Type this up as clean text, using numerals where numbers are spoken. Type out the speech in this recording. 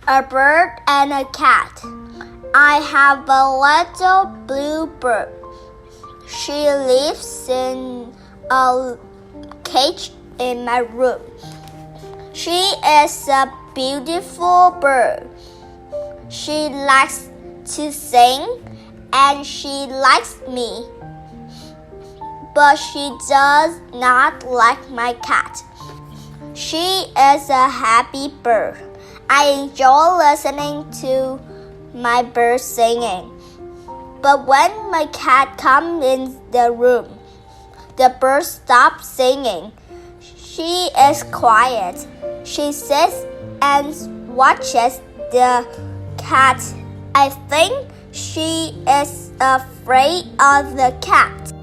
A bird and a cat. I have a little blue bird. She lives in a cage in my room. She is a beautiful bird. She likes to sing and she likes me. But she does not like my cat. She is a happy bird. I enjoy listening to my bird singing. But when my cat comes in the room, the bird stops singing. She is quiet. She sits and watches the cat. I think she is afraid of the cat.